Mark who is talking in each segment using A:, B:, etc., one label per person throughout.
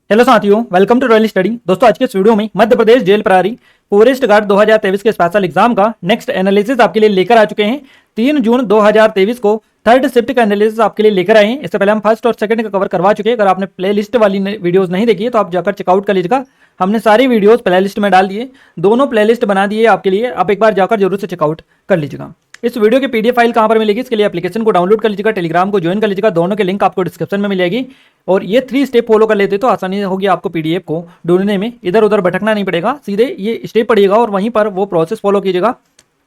A: Hello साथियों, welcome to royal study. दोस्तों, आज के इस वीडियो में मध्य प्रदेश जेल प्रहरी फॉरेस्ट गार्ड 2023 के स्पेशल एग्जाम का नेक्स्ट एनालिसिस आपके लिए लेकर आ चुके हैं। 3 जून 2023 को थर्ड शिफ्ट का एनालिसिस आपके लिए लेकर आए हैं। इससे पहले हम फर्स्ट और सेकंड का कवर करवा चुके हैं। अगर आपने प्ले लिस्ट वाली वीडियोस नहीं देखी है तो आप जाकर चेकआउट कर लीजिएगा। हमने सारी वीडियोस प्ले लिस्ट में डाल दिए, दोनों प्ले लिस्ट बना दिए आपके लिए। आप एक बार जाकर जरूर से चेकआउट कर लीजिएगा। इस वीडियो की पीडीएफ फाइल कहां पर मिलेगी, इसके लिए एप्लीकेशन को डाउनलोड कर लीजिएगा, टेलीग्राम को ज्वाइन कर लीजिएगा। दोनों के लिंक आपको डिस्क्रिप्शन में मिल जाएगी। और ये 3 स्टेप फॉलो कर लेते तो आसानी होगी आपको पीडीएफ को ढूंढने में, इधर उधर भटकना नहीं पड़ेगा। सीधे ये स्टेप पड़िएगा और वहीं पर वो प्रोसेस फॉलो कीजिएगा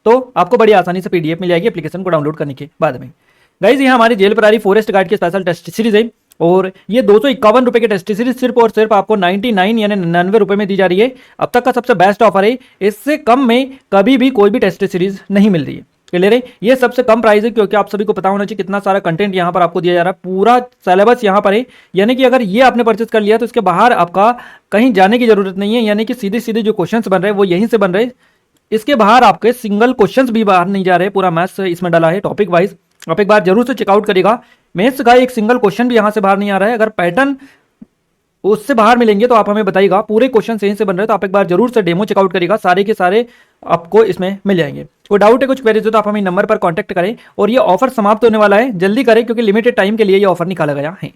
A: तो आपको बड़ी आसानी से पीडीएफ मिल जाएगी एप्लीकेशन को डाउनलोड करने के बाद में। गाइज, ये हमारी जेल प्रहरी फॉरेस्ट गार्ड की स्पेशल टेस्ट सीरीज है और ये 251 रुपए की टेस्ट सीरीज सिर्फ और सिर्फ आपको 99 यानी 99 रुपए में दी जा रही है। अब तक का सबसे बेस्ट ऑफर है। इससे कम में कभी भी कोई भी टेस्ट सीरीज नहीं मिल रही है। क्लियर है? ये सबसे कम प्राइस है क्योंकि आप सभी को पता होना चाहिए कितना सारा कंटेंट यहाँ पर आपको दिया जा रहा है। पूरा सिलेबस यहाँ पर है, यानी कि अगर ये आपने परचेस कर लिया तो इसके बाहर आपका कहीं जाने की जरूरत नहीं है। यानी कि सीधे सीधे जो क्वेश्चंस बन रहे हैं वो यहीं से बन रहे हैं। इसके बाहर आपके सिंगल क्वेश्चंस भी बाहर नहीं जा रहे। पूरा मैथ्स इसमें डाला है टॉपिक वाइज। आप एक बार जरूर से चेकआउट करिएगा। मैथ्स का एक सिंगल क्वेश्चन भी यहाँ से बाहर नहीं आ रहा है। अगर पैटर्न उससे बाहर मिलेंगे तो आप हमें बताइएगा। पूरे क्वेश्चन यहीं से बन रहे हैं तो आप एक बार जरूर से डेमो चेकआउट करिएगा। सारे के सारे आपको इसमें मिल जाएंगे। कोई डाउट है, कुछ क्वेरीज हो तो आप हमें नंबर पर कांटेक्ट करें। और ये ऑफर समाप्त होने वाला है, जल्दी करें क्योंकि लिमिटेड टाइम के लिए ये ऑफर निकाला गया है।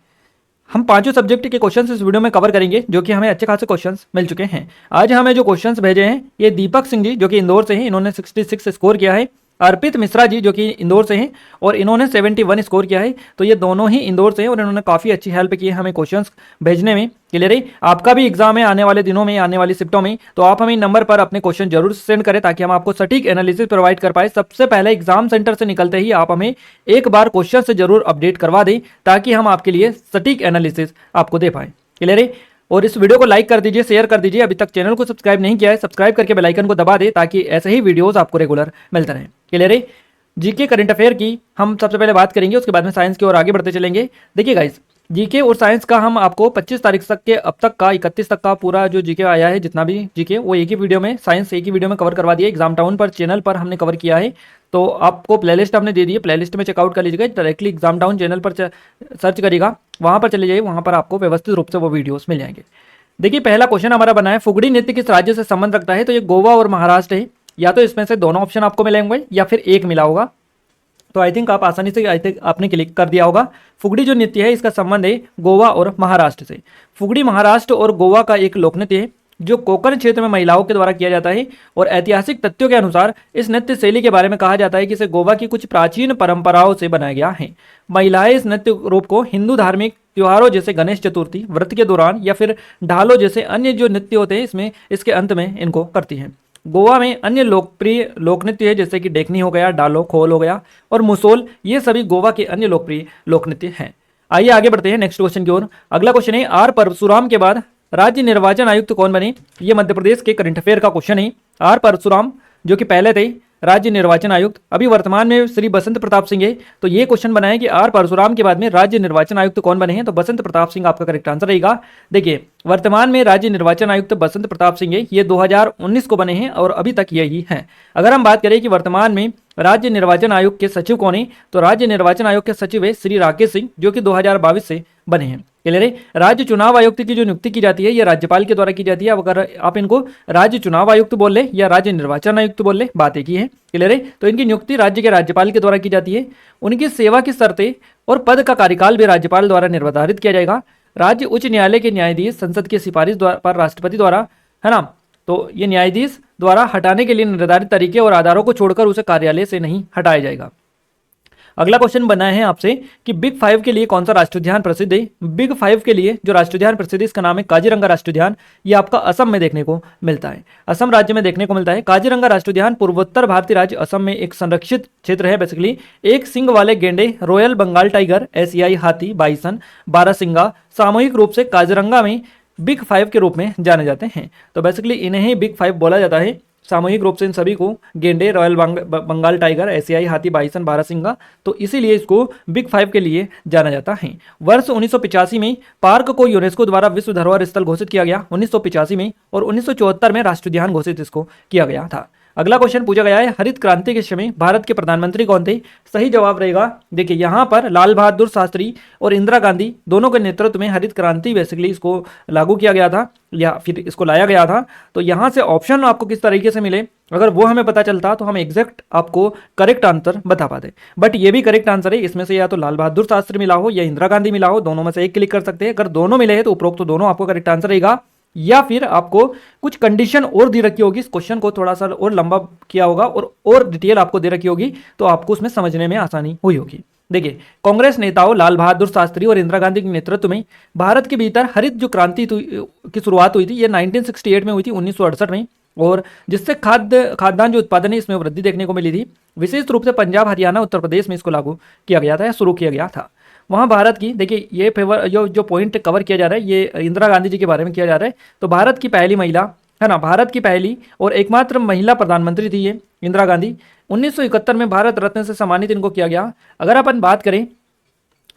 A: हम 5 सब्जेक्ट के क्वेश्चंस इस वीडियो में कवर करेंगे जो कि हमें अच्छे खासे क्वेश्चंस मिल चुके हैं। आज हमें जो क्वेश्चंस भेजे हैं ये दीपक सिंह जी जो कि इंदौर से हैं, इन्होंने 66 स्कोर किया है। अर्पित मिश्रा जी जो कि इंदौर से हैं और इन्होंने 71 स्कोर किया है। तो ये दोनों ही इंदौर से हैं और इन्होंने काफ़ी अच्छी हेल्प की है हमें क्वेश्चंस भेजने में। क्लियर है? आपका भी एग्जाम है आने वाले दिनों में, आने वाली शिफ्टों में, तो आप हमें नंबर पर अपने क्वेश्चन जरूर सेंड करें ताकि हम आपको सटीक एनालिसिस प्रोवाइड कर पाए। सबसे पहले एग्जाम सेंटर से निकलते ही आप हमें एक बार क्वेश्चन से जरूर अपडेट करवा दें ताकि हम आपके लिए सटीक एनालिसिस आपको दे पाए। क्लियर है? और इस वीडियो को लाइक कर दीजिए, शेयर कर दीजिए। अभी तक चैनल को सब्सक्राइब नहीं किया है, सब्सक्राइब करके बेल आइकन को दबा दे ताकि ऐसे ही वीडियोस आपको रेगुलर मिलते रहें। क्लियर है? जीके करंट अफेयर की हम सबसे पहले बात करेंगे, उसके बाद में साइंस की ओर आगे बढ़ते चलेंगे। देखिए गाइस, जीके और साइंस का हम आपको 25 तारीख तक के अब तक का 31 तक का पूरा जो जीके आया है, जितना भी जीके वो एक ही वीडियो में, साइंस एक ही वीडियो में कवर करवा दिया। एग्जाम टाउन पर चैनल पर हमने कवर किया है, तो आपको प्लेलिस्ट हमने दे दी है। प्लेलिस्ट में चेकआउट कर लीजिएगा। डायरेक्टली एग्जाम टाउन चैनल पर सर्च करिएगा, वहाँ पर चले जाइए, वहाँ पर आपको व्यवस्थित रूप से वो वीडियोस मिल जाएंगे। देखिए, पहला क्वेश्चन हमारा बना है, फुगड़ी नृत्य किस राज्य से संबंध रखता है? तो ये गोवा और महाराष्ट्र है। या तो इसमें से दोनों ऑप्शन आपको मिलेंगे या फिर एक मिला होगा। तो आई थिंक आप आसानी से आपने क्लिक कर दिया होगा। फुगड़ी जो नृत्य है इसका संबंध है गोवा और महाराष्ट्र से। फुगड़ी महाराष्ट्र और गोवा का एक लोक नृत्य है जो कोंकण क्षेत्र में महिलाओं के द्वारा किया जाता है। और ऐतिहासिक तथ्यों के अनुसार इस नृत्य शैली के बारे में कहा जाता है कि इसे गोवा की कुछ प्राचीन परंपराओं से बनाया गया है। महिलाएं इस नृत्य रूप को हिंदू धार्मिक त्योहारों जैसे गणेश चतुर्थी, व्रत के दौरान या फिर ढालों जैसे अन्य जो नृत्य होते हैं इसमें इसके अंत में इनको करती हैं। गोवा में अन्य लोकप्रिय लोक नृत्य है जैसे कि डेकनी हो गया, डालो, खोल हो गया और मुसोल, ये सभी गोवा के अन्य लोकप्रिय लोक नृत्य हैं। आइए आगे बढ़ते हैं नेक्स्ट क्वेश्चन की ओर। अगला क्वेश्चन है, आर परशुराम के बाद राज्य निर्वाचन आयुक्त कौन बने? ये मध्य प्रदेश के करंट अफेयर का क्वेश्चन है। आर परशुराम जो कि पहले थे राज्य निर्वाचन आयुक्त, अभी वर्तमान में श्री बसंत प्रताप सिंह है। तो ये क्वेश्चन बना है कि आर परशुराम के बाद में राज्य निर्वाचन आयुक्त कौन बने हैं? तो बसंत प्रताप सिंह आपका करेक्ट आंसर रहेगा। देखिए, वर्तमान में राज्य निर्वाचन आयुक्त बसंत प्रताप सिंह है। ये 2019 को बने हैं और अभी तक यही हैं। अगर हम बात करें कि वर्तमान में राज्य निर्वाचन आयोग के सचिव कौन है, तो राज्य निर्वाचन आयोग के सचिव है श्री राकेश सिंह जो कि 2022 से बने हैं। क्लियर है? राज्य चुनाव आयुक्त की जो नियुक्ति की जाती है ये राज्यपाल के द्वारा की जाती है। अब अगर आप इनको राज्य चुनाव आयुक्त बोल ले या राज्य निर्वाचन आयुक्त बोल ले, बात एक ही है। क्लियर है? तो इनकी नियुक्ति राज्य के राज्यपाल के द्वारा की जाती है। उनकी सेवा की शर्तें और पद का कार्यकाल भी राज्यपाल द्वारा निर्धारित किया जाएगा। राज्य उच्च न्यायालय के न्यायाधीश संसद की सिफारिश पर राष्ट्रपति द्वारा, है ना, तो ये न्यायाधीश द्वारा हटाने के लिए निर्धारित तरीके और आधारों को छोड़कर उसे कार्यालय से नहीं हटाया जाएगा। अगला क्वेश्चन बना है आपसे कि बिग 5 के लिए कौन सा राष्ट्रीय उद्यान प्रसिद्ध है? बिग 5 के लिए जो राष्ट्रीय उद्यान प्रसिद्ध है इसका नाम है काजीरंगा राष्ट्रीय उद्यान। ये आपका असम में देखने को मिलता है, असम राज्य में देखने को मिलता है। काजीरंगा राष्ट्रीय उद्यान पूर्वोत्तर भारतीय राज्य असम में एक संरक्षित क्षेत्र है। बेसिकली एक सिंग वाले गेंडे, रॉयल बंगाल टाइगर, एशियाई हाथी, बाइसन, बारहसिंगा सामूहिक रूप से काजीरंगा में बिग 5 के रूप में जाने जाते हैं। तो बेसिकली इन्हें ही बिग 5 बोला जाता है सामूहिक रूप से। इन सभी को गेंडे, रॉयल बंगाल टाइगर, एशियाई हाथी, बाइसन, बारहसिंगा, तो इसीलिए इसको बिग 5 के लिए जाना जाता है। वर्ष 1985 में पार्क को यूनेस्को द्वारा विश्व धरोहर स्थल घोषित किया गया 1985 में, और 1974 में राष्ट्रीय उद्यान घोषित इसको किया गया था। अगला क्वेश्चन पूछा गया है, हरित क्रांति के समय भारत के प्रधानमंत्री कौन थे? सही जवाब रहेगा, देखिए यहाँ पर लाल बहादुर शास्त्री और इंदिरा गांधी दोनों के नेतृत्व में हरित क्रांति बेसिकली इसको लागू किया गया था या फिर इसको लाया गया था। तो यहाँ से ऑप्शन आपको किस तरीके से मिले, अगर वो हमें पता चलता तो हम एग्जैक्ट आपको करेक्ट आंसर बता पाते। बट ये भी करेक्ट आंसर है, इसमें से या तो लाल बहादुर शास्त्री मिला हो या इंदिरा गांधी मिला हो, दोनों में से एक क्लिक कर सकते हैं। अगर दोनों मिले हैं तो उपरोक्त तो दोनों आपको करेक्ट आंसर रहेगा, या फिर आपको कुछ कंडीशन और दी रखी होगी, इस क्वेश्चन को थोड़ा सा और लंबा किया होगा और डिटेल आपको दे रखी होगी तो आपको उसमें समझने में आसानी हुई होगी। देखिए, कांग्रेस नेताओं लाल बहादुर शास्त्री और इंदिरा गांधी के नेतृत्व में भारत के भीतर हरित जो क्रांति की शुरुआत हुई थी, ये 1968 में हुई थी, 1968 में, और जिससे खाद्यान्न जो उत्पादन है इसमें वृद्धि देखने को मिली थी। विशेष रूप से पंजाब, हरियाणा, उत्तर प्रदेश में इसको लागू किया गया था या शुरू किया गया था। वहाँ भारत की, देखिए ये फेवर जो पॉइंट कवर किया जा रहा है ये इंदिरा गांधी जी के बारे में किया जा रहा है। तो भारत की पहली महिला है ना, भारत की पहली और एकमात्र महिला प्रधानमंत्री थी ये इंदिरा गांधी। 1971 में भारत रत्न से सम्मानित इनको किया गया। अगर अपन बात करें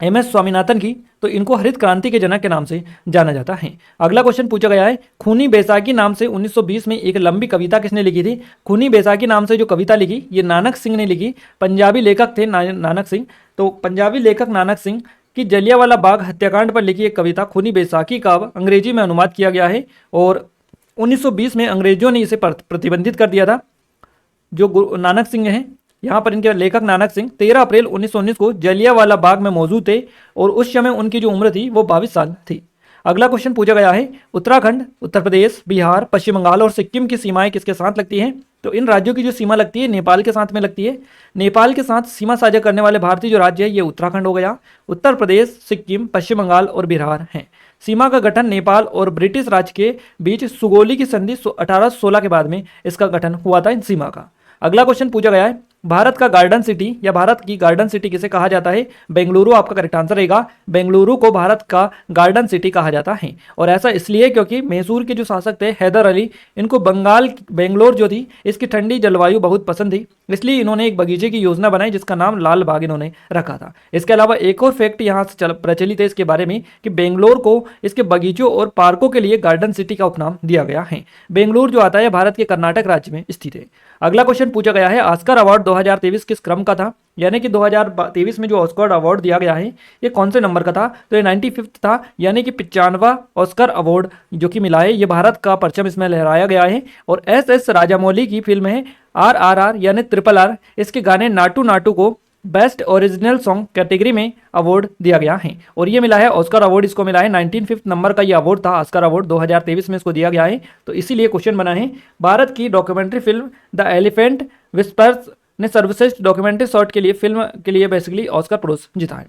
A: MS स्वामीनाथन की, तो इनको हरित क्रांति के जनक के नाम से जाना जाता है। अगला क्वेश्चन पूछा गया है, खूनी बैसाखी नाम से 1920 में एक लंबी कविता किसने लिखी थी? खूनी बैसाखी नाम से जो कविता लिखी ये नानक सिंह ने लिखी, पंजाबी लेखक थे नानक सिंह। तो पंजाबी लेखक नानक सिंह की जलियांवाला बाग हत्याकांड पर लिखी एक कविता खूनी बैसाखी का अंग्रेजी में अनुवाद किया गया है और 1920 में अंग्रेजों ने इसे प्रतिबंधित कर दिया था। जो नानक सिंह हैं, यहाँ पर इनके लेखक नानक सिंह 13 अप्रैल 1919 को जलियांवाला बाग में मौजूद थे और उस समय उनकी जो उम्र थी वो 22 साल थी। अगला क्वेश्चन पूछा गया है, उत्तराखंड, उत्तर प्रदेश, बिहार, पश्चिम बंगाल और सिक्किम की सीमाएं किसके साथ लगती हैं? तो इन राज्यों की जो सीमा लगती है नेपाल के साथ में लगती है। नेपाल के साथ सीमा साझा करने वाले भारतीय जो राज्य है ये उत्तराखंड हो गया। उत्तर प्रदेश, सिक्किम, पश्चिम बंगाल और बिहार हैं। सीमा का गठन नेपाल और ब्रिटिश राज के बीच सुगोली की संधि 1816 के बाद में इसका गठन हुआ था इन सीमा का। अगला क्वेश्चन पूछा गया है, भारत का गार्डन सिटी या भारत की गार्डन सिटी किसे कहा जाता है? बेंगलुरु आपका करेक्ट आंसर रहेगा। बेंगलुरु को भारत का गार्डन सिटी कहा जाता है और ऐसा इसलिए क्योंकि मैसूर के जो शासक थे हैदर अली, इनको बेंगलोर जो थी इसकी ठंडी जलवायु बहुत पसंद थी, इसलिए इन्होंने एक बगीचे की योजना बनाई जिसका नाम लाल बाग इन्होंने रखा था। इसके अलावा एक और फैक्ट यहाँ से प्रचलित है इसके बारे में कि बेंगलोर को इसके बगीचों और पार्कों के लिए गार्डन सिटी का उपनाम दिया गया है। बेंगलुरु जो आता है भारत के कर्नाटक राज्य में स्थित है। अगला क्वेश्चन पूछा गया है, ऑस्कर अवार्ड 2023 किस क्रम का था? यानी कि 2023 में जो ऑस्कर अवार्ड दिया गया है ये कौन से नंबर का था? तो ये 95 था, यानी कि 95वां ऑस्कर अवार्ड जो कि मिला है, ये भारत का परचम इसमें लहराया गया है। और SS राजामौली की फिल्म है RRR यानी RRR, इसके गाने नाटू नाटू को बेस्ट ओरिजिनल सॉन्ग कैटेगरी में अवार्ड दिया गया है और ये मिला है ऑस्कर अवार्ड, इसको मिला है 95 नंबर का ये अवार्ड था, ऑस्कर अवार्ड 2023 में इसको दिया गया है। तो इसीलिए क्वेश्चन बना है, भारत की documentary film the elephant whispers ने सर्वश्रेष्ठ डॉक्यूमेंट्री शॉर्ट के लिए फिल्म के लिए बेसिकली ऑस्कर पुरस्कार जीता है।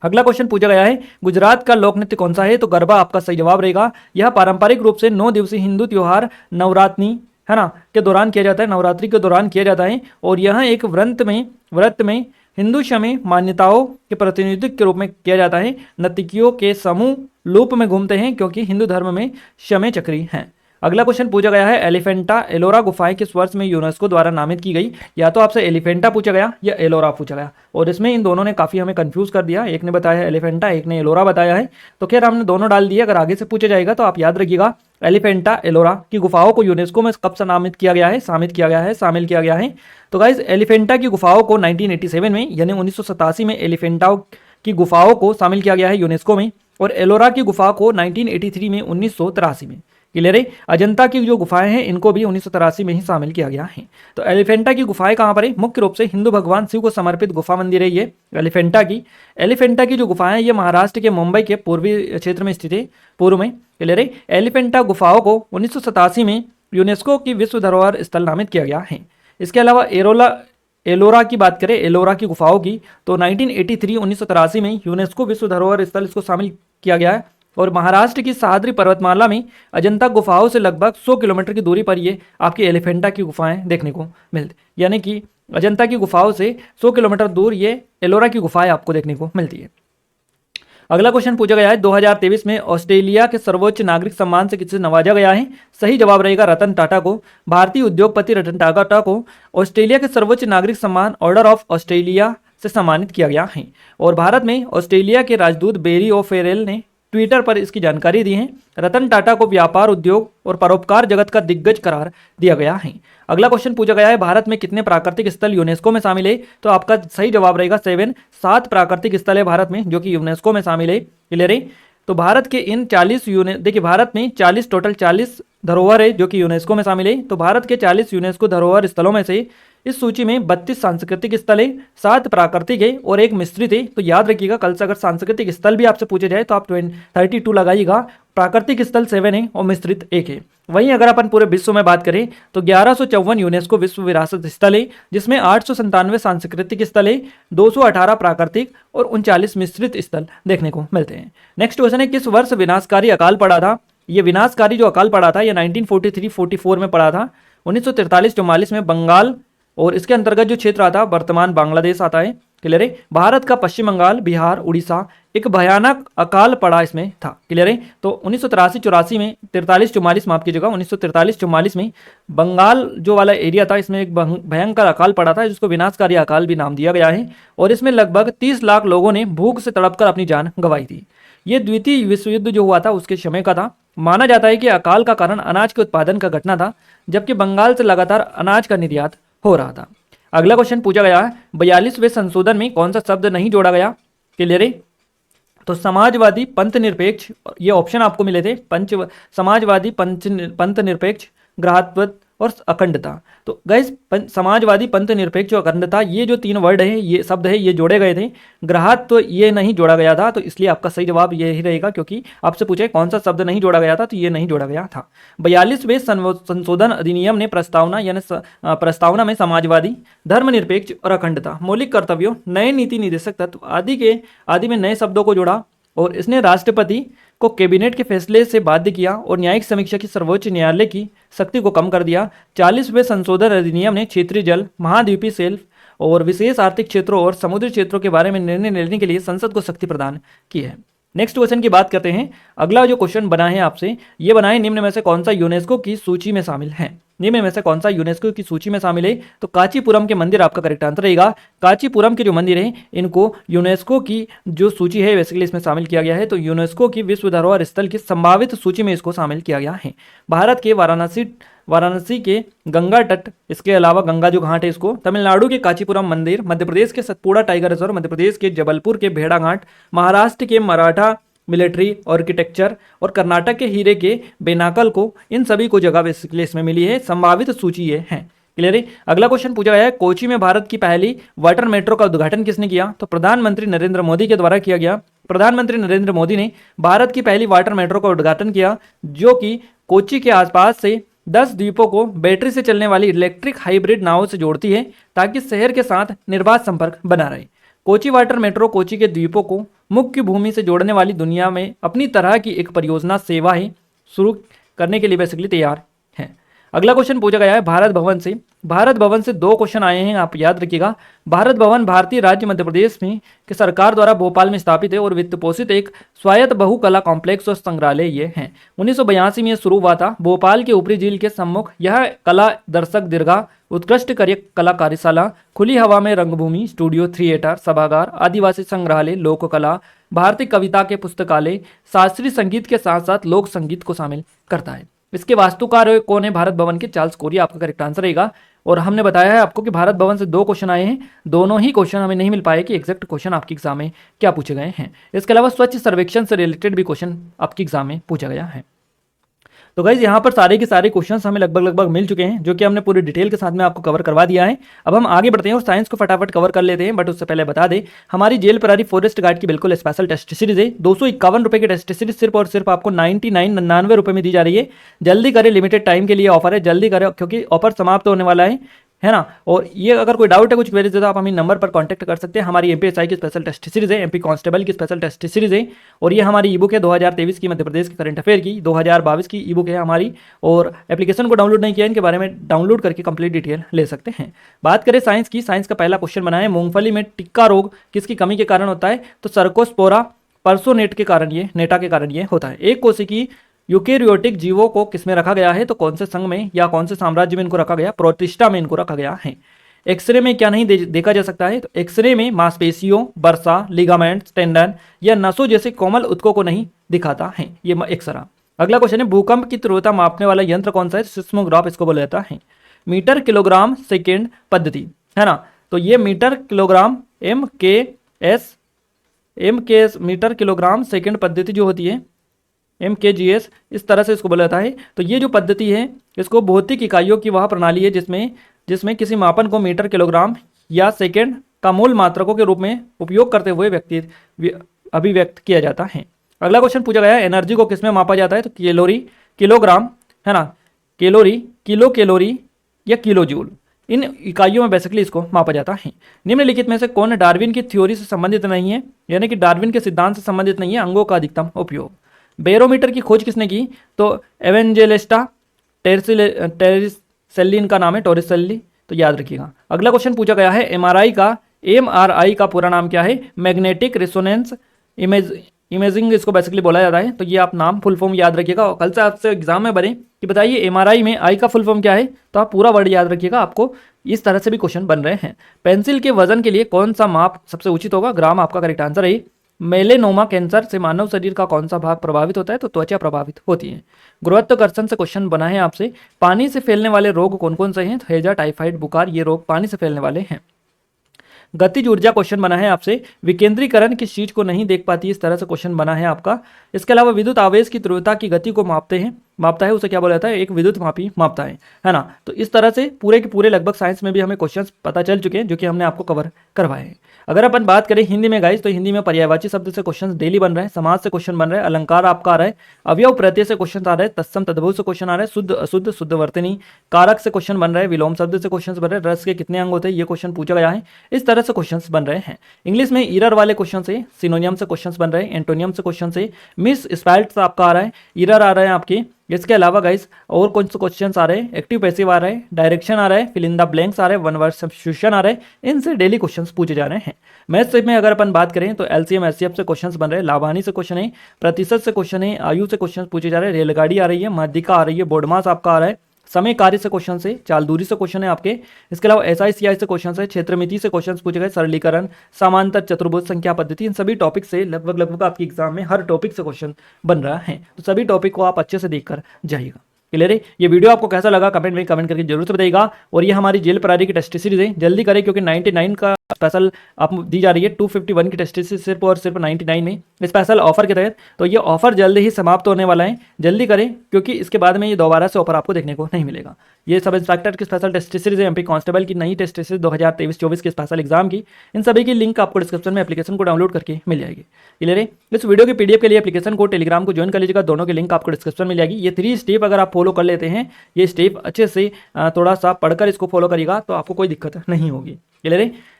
A: अगला क्वेश्चन पूछा गया है, गुजरात का लोक नृत्य कौन सा है? तो गरबा आपका सही जवाब रहेगा। यह पारंपरिक रूप से 9 दिवसीय हिंदू त्योहार नवरात्रि है ना के दौरान किया जाता है, नवरात्रि के दौरान किया जाता है और यह एक व्रत में हिंदू शमी मान्यताओं के प्रतिनिधित्व के रूप में किया जाता है। नर्तकियों के समूह लूप में घूमते हैं क्योंकि हिंदू धर्म में शमे चक्री हैं। अगला क्वेश्चन पूछा गया है, एलिफेंटा एलोरा गुफाएं किस वर्ष में यूनेस्को द्वारा नामित की गई? या तो आपसे एलिफेंटा पूछा गया या एलोरा पूछा गया और इसमें इन दोनों ने काफ़ी हमें कंफ्यूज कर दिया, एक ने बताया एलिफेंटा, एक ने एलोरा बताया है। तो खैर हमने दोनों डाल दिए, अगर आगे से पूछा जाएगा तो आप याद रखिएगा एलिफेंटा एलोरा की गुफाओं को यूनेस्को में कब से नामित किया गया है, शामिल किया गया है। तो गाइस एलिफेंटा की गुफाओं को 1987 में यानी 1987 में एलिफेंटा की गुफाओं को शामिल किया गया है यूनेस्को में और एलोरा की गुफा को 1983 में 1983 में। क्लियर है? अजंता की जो गुफाएं हैं इनको भी 1983 में ही शामिल किया गया है। तो एलिफेंटा की गुफाएं कहाँ पर है? मुख्य रूप से हिंदू भगवान शिव को समर्पित गुफा मंदिर है ये एलिफेंटा की जो गुफाएं ये महाराष्ट्र के मुंबई के पूर्वी क्षेत्र में स्थित है, पूर्व में। क्लियर है? एलिफेंटा गुफाओं को 1987 में यूनेस्को की विश्व धरोहर स्थल नामित किया गया है। इसके अलावा एलोरा की बात करें, एलोरा की गुफाओं की, तो 1983 में यूनेस्को विश्व धरोहर स्थल इसको शामिल किया गया है और महाराष्ट्र की सह्याद्री पर्वतमाला में अजंता गुफाओं से लगभग 100 किलोमीटर की दूरी पर ये आपकी एलिफेंटा की गुफाएं देखने को मिलती, यानी कि अजंता की गुफाओं से 100 किलोमीटर दूर ये एलोरा की गुफाएं आपको देखने को मिलती है। अगला क्वेश्चन पूछा गया है, 2023 में ऑस्ट्रेलिया के सर्वोच्च नागरिक सम्मान से किसे नवाजा गया है? सही जवाब रहेगा रतन टाटा को। भारतीय उद्योगपति रतन टाटा को ऑस्ट्रेलिया के सर्वोच्च नागरिक सम्मान ऑर्डर ऑफ ऑस्ट्रेलिया से सम्मानित किया गया है और भारत में ऑस्ट्रेलिया के राजदूत बेरी ओ फेरेल ने ट्विटर पर इसकी जानकारी दी है। रतन टाटा को व्यापार, उद्योग और परोपकार जगत का दिग्गज करार दिया गया है। अगला क्वेश्चन पूछा गया है, भारत में कितने प्राकृतिक स्थल यूनेस्को में शामिल है? तो आपका सही जवाब रहेगा 7। 7 प्राकृतिक स्थल है भारत में जो कि यूनेस्को में शामिल है। क्लियर है? तो भारत के इन 40 देखिए भारत में 40 टोटल 40 धरोहर है जो कि यूनेस्को में शामिल है। तो भारत के 40 यूनेस्को धरोहर स्थलों में से इस सूची में 32 सांस्कृतिक स्थल है, 7 प्राकृतिक है और 1 मिश्रित है। तो याद रखिएगा, कल से अगर सांस्कृतिक स्थल भी आपसे पूछे जाए तो आप 32 लगाइएगा। प्राकृतिक स्थल 7 है और मिश्रित 1 है। वहीं अगर अपन पूरे विश्व में बात करें तो 1154 यूनेस्को विश्व विरासत स्थल है, जिसमें 897 सांस्कृतिक स्थल है, 218 प्राकृतिक और 39 मिश्रित स्थल देखने को मिलते हैं। नेक्स्ट क्वेश्चन है, किस वर्ष विनाशकारी अकाल पड़ा था? ये विनाशकारी जो अकाल पड़ा था ये 1943-44 में पड़ा था। 1943-44 में बंगाल और इसके अंतर्गत जो क्षेत्र आता है वर्तमान बांग्लादेश आता है। क्लियर है? भारत का पश्चिम बंगाल, बिहार, उड़ीसा एक भयानक अकाल पड़ा इसमें था। क्लियर है? तो 1983-84 में 43-44 माफ कीजिएगा 1943-44 में बंगाल जो वाला एरिया था इसमें एक भयंकर अकाल पड़ा था जिसको विनाशकारी अकाल भी नाम दिया गया है। और इसमें लगभग 30 लाख लोगों ने भूख से तड़पकर अपनी जान गंवाई थी। ये द्वितीय विश्व युद्ध जो हुआ था उसके समय का था। माना जाता है कि अकाल का कारण अनाज के उत्पादन का घटना था, जबकि बंगाल से लगातार अनाज का निर्यात हो रहा था। अगला क्वेश्चन पूछा गया है, 42वें संशोधन में कौन सा शब्द नहीं जोड़ा गया? क्लियर है? तो समाजवादी, पंथ निरपेक्ष, ये ऑप्शन आपको मिले थे, समाजवादी, पंथ निरपेक्ष, ग्राहकत्व और अखंडता। तो गाइस समाजवादी, पंथ निरपेक्ष और अखंडता ये जो 3 वर्ड है, ये शब्द है, ये जोड़े गए थे। ग्राहकत्व तो ये नहीं जोड़ा गया था, तो इसलिए आपका सही जवाब ये ही रहेगा, क्योंकि आपसे पूछे कौन सा शब्द नहीं जोड़ा गया था तो ये नहीं जोड़ा गया था। 42वें संशोधन अधिनियम ने प्रस्तावना में समाजवादी, धर्मनिरपेक्ष और अखंडता, मौलिक कर्तव्यों, नए नीति निर्देशक तत्व आदि में नए शब्दों को जोड़ा और इसने राष्ट्रपति को कैबिनेट के फैसले से बाध्य किया और न्यायिक समीक्षा की सर्वोच्च न्यायालय की शक्ति को कम कर दिया। 40वें संशोधन अधिनियम ने क्षेत्रीय जल, महाद्वीपीय सेल्फ और विशेष आर्थिक क्षेत्रों और समुद्री क्षेत्रों के बारे में निर्णय लेने के लिए संसद को शक्ति प्रदान की है। नेक्स्ट क्वेश्चन की बात करते हैं। अगला जो क्वेश्चन बना है आपसे, ये बना है निम्न में से कौन सा यूनेस्को की सूची में शामिल है? निम्न में से कौन सा यूनेस्को की सूची में शामिल है? तो कांचीपुरम के मंदिर आपका करेक्ट आंसर रहेगा। कांचीपुरम के जो मंदिर हैं इनको यूनेस्को की जो सूची है बेसिकली इसमें शामिल किया गया है। तो यूनेस्को की विश्व धरोहर स्थल की संभावित सूची में इसको शामिल किया गया है। भारत के वाराणसी के गंगा तट, इसके अलावा गंगा जो घाट है इसको, तमिलनाडु के कांचीपुरम मंदिर, मध्य प्रदेश के सतपुड़ा टाइगर रिजर्व, मध्य प्रदेश के जबलपुर के भेड़ा घाट, महाराष्ट्र के मराठा मिलिट्री आर्किटेक्चर और कर्नाटक के हीरे के बेनाकल को, इन सभी को जगह बेसिकली इसमें मिली है। संभावित सूची ये है। क्लियर है? अगला क्वेश्चन पूछा गया है, कोची में भारत की पहली वाटर मेट्रो का उद्घाटन किसने किया? तो प्रधानमंत्री नरेंद्र मोदी के द्वारा किया गया। प्रधानमंत्री नरेंद्र मोदी ने भारत की पहली वाटर मेट्रो का उद्घाटन किया, जो कि कोची के आसपास से 10 द्वीपों को बैटरी से चलने वाली इलेक्ट्रिक हाइब्रिड नावों से जोड़ती है ताकि शहर के साथ निर्बाध संपर्क बना रहे। कोची वाटर मेट्रो कोची के द्वीपों को मुख्य भूमि से जोड़ने वाली दुनिया में अपनी तरह की एक परियोजना सेवा है शुरू करने के लिए बेसिकली तैयार है। अगला क्वेश्चन पूछा गया है भारत भवन से। भारत भवन से 2 क्वेश्चन आए हैं, आप याद रखिएगा। भारत भवन भारतीय राज्य मध्य प्रदेश में की सरकार द्वारा भोपाल में स्थापित है और वित्त पोषित एक स्वायत्त बहुकला कॉम्प्लेक्स और संग्रहालय ये है। 1982 में यह शुरू हुआ था। भोपाल के ऊपरी झील के सम्मुख यह कला दर्शक दीर्घा, उत्कृष्ट कला कार्यशाला, खुली हवा में रंगभूमि, स्टूडियो, थिएटर, सभागार, आदिवासी संग्रहालय, लोक कला, भारतीय कविता के पुस्तकालय, शास्त्रीय संगीत के साथ साथ लोक संगीत को शामिल करता है। इसके वास्तुकार कौन है भारत भवन के? चार्ल्स कोरिया आपका करेक्ट आंसर रहेगा। और हमने बताया है आपको कि भारत भवन से 2 क्वेश्चन आए हैं, दोनों ही क्वेश्चन हमें नहीं मिल पाए कि एग्जैक्ट क्वेश्चन आपके एग्जाम में क्या पूछे गए हैं। इसके अलावा स्वच्छ सर्वेक्षण से रिलेटेड भी क्वेश्चन आपके एग्जाम में पूछा गया है। तो गाइज यहाँ पर सारे के सारे क्वेश्चंस हमें लगभग मिल चुके हैं, जो कि हमने पूरी डिटेल के साथ में आपको कवर करवा दिया है। अब हम आगे बढ़ते हैं और साइंस को फटाफट कवर कर लेते हैं, बट उससे पहले बता दें हमारी जेल प्रहरी फॉरेस्ट गार्ड की बिल्कुल स्पेशल टेस्ट सीरीज है। 251 रुपये की टेस्ट सीरीज सिर्फ और सिर्फ आपको 99 रुपये में दी जा रही है। जल्दी करें, लिमिटेड टाइम के लिए ऑफर है, जल्दी करें क्योंकि ऑफर समाप्त होने वाला है ना। और ये अगर कोई डाउट है, कुछ क्वेरीज है तो आप हमें नंबर पर कांटेक्ट कर सकते हैं। हमारी एमपीएसआई की स्पेशल टेस्ट सीरीज है, एमपी कांस्टेबल की स्पेशल टेस्ट सीरीज है, और ये हमारी ई बुक है 2023 की मध्य प्रदेश के करंट अफेयर की, 2022 की ई बुक है हमारी। और एप्लीकेशन को डाउनलोड नहीं किया, इनके बारे में डाउनलोड करके कंप्लीट डिटेल ले सकते हैं। बात करें साइंस की, साइंस का पहला क्वेश्चन बना है, मूंगफली में टिक्का रोग किसकी कमी के कारण होता है? तो सर्कोस्पोरा पर्सोनेट के कारण, ये नेटा के कारण ये होता है। एक कोशिकीय यूकेरियोटिक जीवों को किसमें रखा गया है? तो कौन से संघ में या कौन से साम्राज्य में इनको रखा गया? प्रोटिस्टा में इनको रखा गया है। एक्सरे में क्या नहीं देखा जा सकता है? तो एक्सरे में मांसपेशियों, वर्सा, लिगामेंट्स, टेंडन या नसों जैसे कोमल ऊतकों को नहीं दिखाता है। ये एक्सरा। अगला क्वेश्चन है भूकंप की तीव्रता मापने वाला यंत्र कौन सा है? सिस्मोग्राफ इसको बोला जाता है। मीटर किलोग्राम सेकेंड पद्धति है ना, तो ये metre kilogram MKS metre kilogram second पद्धति जो होती है MKGS, इस तरह से इसको बोला जाता है। तो ये जो पद्धति है इसको भौतिक इकाइयों की वह प्रणाली है जिसमें किसी मापन को मीटर किलोग्राम या सेकेंड का मूल मात्रकों के रूप में उपयोग करते हुए अभिव्यक्त किया जाता है। अगला क्वेश्चन पूछा गया है एनर्जी को किसमें मापा जाता है? तो कैलोरी, किलोग्राम है ना, कैलोरी, किलो कैलोरी या किलो जूल, इन इकाइयों में बेसिकली इसको मापा जाता है। निम्नलिखित में से कौन डार्विन की थ्योरी से संबंधित नहीं है, यानी कि डार्विन के सिद्धांत से संबंधित नहीं है? अंगों का अधिकतम उपयोग। बैरोमीटर की खोज किसने की? तो एवेंजेलिस्टा टेरिसेल्लिन का नाम है, टोरिसेल्ली, तो याद रखिएगा। अगला क्वेश्चन पूछा गया है एमआरआई का पूरा नाम क्या है? मैग्नेटिक रेजोनेंस इमेजिंग इसको बेसिकली बोला जाता है। तो ये आप नाम फुल फॉर्म याद रखिएगा और कल से आपसे एग्जाम में बने कि बताइए एमआरआई में आई का फुल फॉर्म क्या है, तो आप पूरा वर्ड याद रखिएगा। आपको इस तरह से भी क्वेश्चन बन रहे हैं। पेंसिल के वजन के लिए कौन सा माप सबसे उचित होगा? ग्राम आपका करेक्ट आंसर है। मेलेनोमा कैंसर से मानव शरीर का कौन सा भाग प्रभावित होता है? तो त्वचा प्रभावित होती है। गुरुत्वाकर्षण से क्वेश्चन बना है आपसे, पानी से फैलने वाले रोग कौन कौन से हैं? तो हैजा, टाइफाइड, बुखार, ये रोग पानी से फैलने वाले हैं। गतिज ऊर्जा क्वेश्चन बना है आपसे, विकेंद्रीकरण किस चीज को नहीं देख पाती? इस तरह से क्वेश्चन बना है आपका। इसके अलावा विद्युत आवेश की तीव्रता की गति को मापता है, उसे क्या बोला जाता है? एक विद्युत मापी मापता है ना। तो इस तरह से पूरे के पूरे लगभग साइंस में भी हमें क्वेश्चंस पता चल चुके हैं जो कि हमने आपको कवर करवाए हैं। अगर अपन बात करें हिंदी में गाइस, तो हिंदी में पर्यायवाची शब्द से क्वेश्चन डेली बन रहे हैं, समाज से क्वेश्चन बन रहे हैं, अलंकार आपका आ रहा है, अवयव प्रत्यय से क्वेश्चन आ रहे हैं, तत्सम तद्भव से क्वेश्चन आ रहे हैं, शुद्ध अशुद्ध शुद्धवर्तनी कारक से क्वेश्चन बन रहे हैं, विलोम शब्द से क्वेश्चन बन रहे हैं, रस के कितने अंग होते हैं ये क्वेश्चन पूछा गया है। इस तरह से क्वेश्चन बन रहे हैं। इंग्लिश में ईरर वाले क्वेश्चन से, सिनोनियम से क्वेश्चन बन रहे हैं, एंटोनियम से क्वेश्चन से, मिस स्पेल्ट आपका आ रहा है, ईरर आ रहे हैं आपके। इसके अलावा गाइस और कौन से क्वेश्चंस आ रहे हैं? एक्टिव पैसिव आ रहा है, डायरेक्शन आ रहा है, फिल इन द ब्लैंक्स आ रहे हैं, वन वर्ड सब्स्टिट्यूशन आ रहे हैं, इनसे डेली क्वेश्चंस पूछे जा रहे हैं। मैथ्स में अगर अपन बात करें तो एलसीएम एचसीएफ से क्वेश्चंस बन रहे हैं, लाभानी से क्वेश्चन है, प्रतिशत से क्वेश्चन है, आयु से क्वेश्चन पूछे जा रहे हैं, रेलगाड़ी आ रही है, माध्यिका आ रही है, बोर्डमास आपका आ रहा है, समय कार्य से क्वेश्चन से, चाल दूरी से क्वेश्चन है आपके। इसके अलावा एसआईसीआई से क्वेश्चन है, क्षेत्रमिति से क्वेश्चन पूछे गए, सरलीकरण, समांतर चतुर्भुज संख्या पद्धति, इन सभी टॉपिक से लगभग आपके एग्जाम में हर टॉपिक से क्वेश्चन बन रहा है। तो सभी टॉपिक को आप अच्छे से देखकर जाइएगा। क्लियर है? ये वीडियो आपको कैसा लगा कमेंट में कमेंट करके जरूर से बताइएगा। और ये हमारी जेल प्रहरी की टेस्ट सीरीज है, जल्दी करें क्योंकि 99 का स्पेशल आप दी जा रही है, 251 की टेस्ट सीरीज सिर्फ और सिर्फ 99 में स्पेशल ऑफर के तहत। तो ये ऑफर जल्दी ही समाप्त होने वाला है, जल्दी करें क्योंकि इसके बाद में ये दोबारा से ऑफर आपको देखने को नहीं मिलेगा। ये सब इंस्पेक्टर की स्पेशल टेस्ट सीरीज है, एमपी कांस्टेबल की नई टेस्ट सीरीज 2023-24 के स्पेशल एग्जाम की, इन सभी की लिंक आपको डिस्क्रिप्शन में एप्लीकेशन को डाउनलोड करके मिल जाएगी। क्लियर है? इस वीडियो के पीडीएफ के लिए एप्लीकेशन को टेलीग्राम को ज्वाइन कर लीजिएगा, दोनों की लिंक आपको डिस्क्रिप्शन में मिल जाएगी। ये 3 स्टेप अगर आप फॉलो कर लेते हैं, ये स्टेप अच्छे से थोड़ा सा पढ़कर इसको फॉलो करिएगा तो आपको कोई दिक्कत नहीं होगी। क्लियर है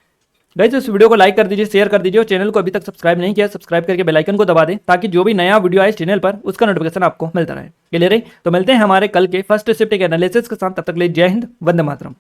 A: गाइस? इस वीडियो को लाइक कर दीजिए, शेयर कर दीजिए और चैनल को अभी तक सब्सक्राइब नहीं किया सब्सक्राइब करके बेल आइकन को दबा दें ताकि जो भी नया वीडियो आए इस चैनल पर उसका नोटिफिकेशन आपको मिलता रहे। क्लियर है? तो मिलते हैं हमारे कल के फर्स्ट शिफ्ट के एनालिसिस के साथ, तब तक के लिए जय हिंद, वंदे मातरम।